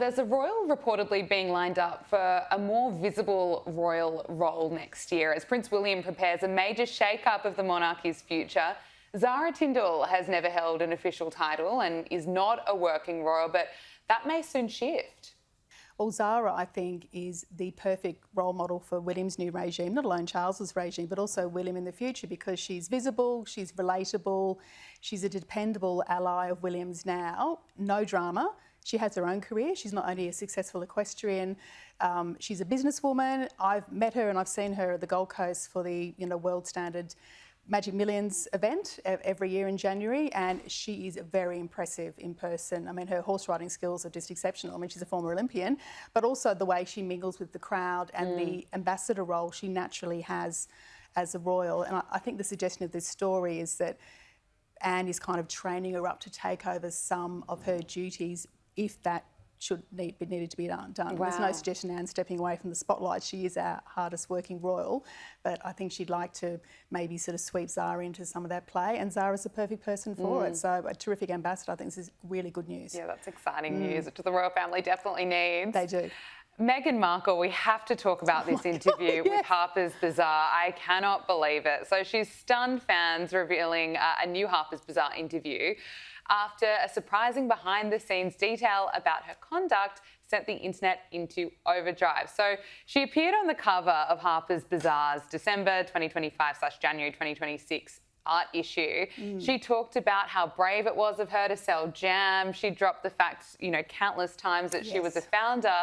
There's a royal reportedly being lined up for a more visible royal role next year as Prince William prepares a major shake-up of the monarchy's future. Zara Tindall has never held an official title and is not a working royal, but that may soon shift. Well, Zara, I think, is the perfect role model for William's new regime, not alone Charles's regime, but also William in the future, because she's visible, she's relatable, she's a dependable ally of William's now, no drama. She has her own career. She's not only a successful equestrian, she's a businesswoman. I've met her and I've seen her at the Gold Coast for the world standard Magic Millions event every year in January, and she is very impressive in person. I mean, her horse riding skills are just exceptional. I mean, she's a former Olympian, but also the way she mingles with the crowd and the ambassador role she naturally has as a royal. And I think the suggestion of this story is that Anne is kind of training her up to take over some of her duties if that should needed to be done. Wow. There's no suggestion Anne's stepping away from the spotlight. She is our hardest working royal, but I think she'd like to maybe sort of sweep Zara into some of that play, and Zara's a perfect person for it. So a terrific ambassador. I think this is really good news. Yeah, that's exciting news, which the royal family definitely needs. They do. Meghan Markle, we have to talk about this interview with Harper's Bazaar. I cannot believe it. So she's stunned fans revealing a new Harper's Bazaar interview after a surprising behind-the-scenes detail about her conduct sent the internet into overdrive. So she appeared on the cover of Harper's Bazaar's December 2025/January 2026 art issue. She talked about how brave it was of her to sell jam. She dropped the fact, countless times that she was a founder.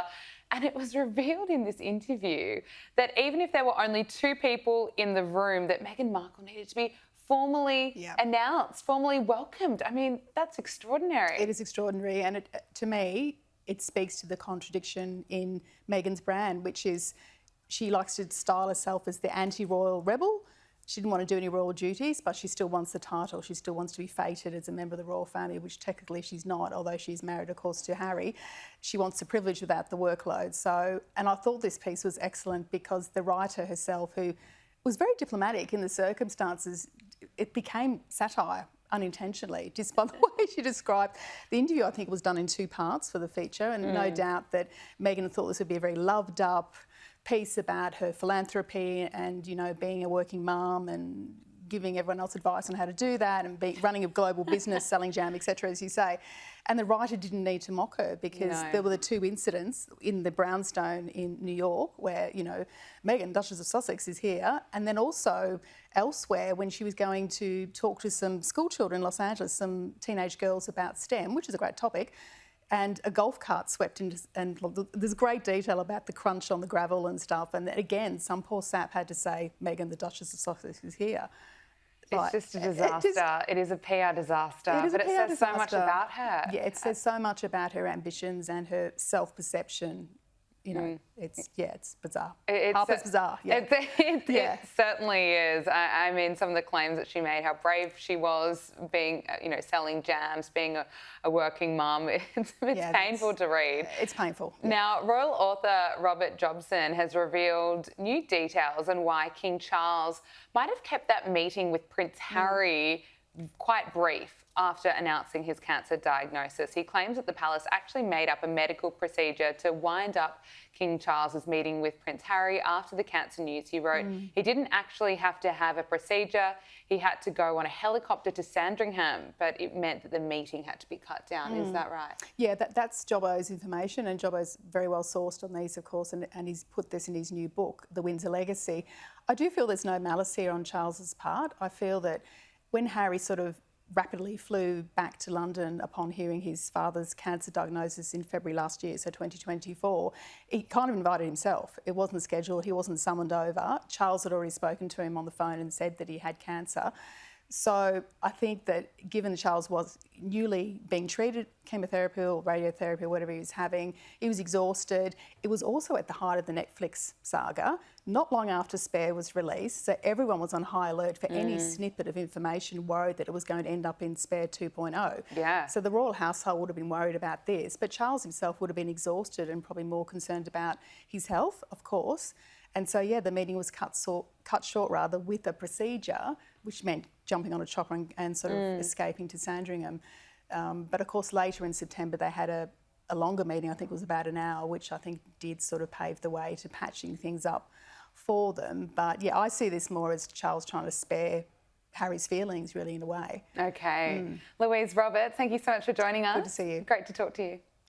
And it was revealed in this interview that even if there were only two people in the room, that Meghan Markle needed to be formally announced, formally welcomed. I mean, that's extraordinary. It is extraordinary, and to me, it speaks to the contradiction in Meghan's brand, which is she likes to style herself as the anti-royal rebel. She didn't want to do any royal duties, but she still wants the title. She still wants to be feted as a member of the royal family, which technically she's not, although she's married, of course, to Harry. She wants the privilege without the workload. So, and I thought this piece was excellent because the writer herself, who was very diplomatic in the circumstances, it became satire unintentionally, just by the way she described the interview. I think it was done in two parts for the feature, and no doubt that Meghan thought this would be a very loved up piece about her philanthropy and, being a working mum and giving everyone else advice on how to do that and running a global business, selling jam, etc., as you say. And the writer didn't need to mock her because there were the two incidents in the brownstone in New York where, Meghan, Duchess of Sussex, is here, and then also elsewhere when she was going to talk to some school children in Los Angeles, some teenage girls about STEM, which is a great topic, and a golf cart swept into, and there's great detail about the crunch on the gravel and stuff. And again, some poor sap had to say, Meghan, the Duchess of Sussex, is here. It's just a disaster. It is a PR disaster. It says so much about her. Yeah, it says so much about her ambitions and her self-perception. It's bizarre. Harper's Bazaar. Yeah. It certainly is. I mean, some of the claims that she made, how brave she was being, selling jams, being a working mum. It's painful to read. It's painful. Yeah. Now, royal author Robert Jobson has revealed new details on why King Charles might have kept that meeting with Prince Harry quite brief after announcing his cancer diagnosis. He claims that the palace actually made up a medical procedure to wind up King Charles's meeting with Prince Harry after the cancer news. He wrote, he didn't actually have to have a procedure. He had to go on a helicopter to Sandringham, but it meant that the meeting had to be cut down. Is that right? Yeah, that's Jobbo's information, and Jobbo's very well sourced on these, of course, and he's put this in his new book, The Windsor Legacy. I do feel there's no malice here on Charles's part. I feel that when Harry sort of rapidly flew back to London upon hearing his father's cancer diagnosis in February last year, so 2024, he kind of invited himself. It wasn't scheduled, he wasn't summoned over. Charles had already spoken to him on the phone and said that he had cancer. So I think that given that Charles was newly being treated, chemotherapy or radiotherapy or whatever he was having, he was exhausted. It was also at the height of the Netflix saga, not long after Spare was released, so everyone was on high alert for any snippet of information, worried that it was going to end up in Spare 2.0. Yeah. So the royal household would have been worried about this, but Charles himself would have been exhausted and probably more concerned about his health, of course. And so, the meeting was cut short with a procedure, which meant jumping on a chopper and sort of escaping to Sandringham. But of course, later in September, they had a a longer meeting. I think it was about an hour, which I think did sort of pave the way to patching things up for them. But yeah, I see this more as Charles trying to spare Harry's feelings, really, in a way. Okay. Louise Roberts, thank you so much for joining us. Good to see you. Great to talk to you.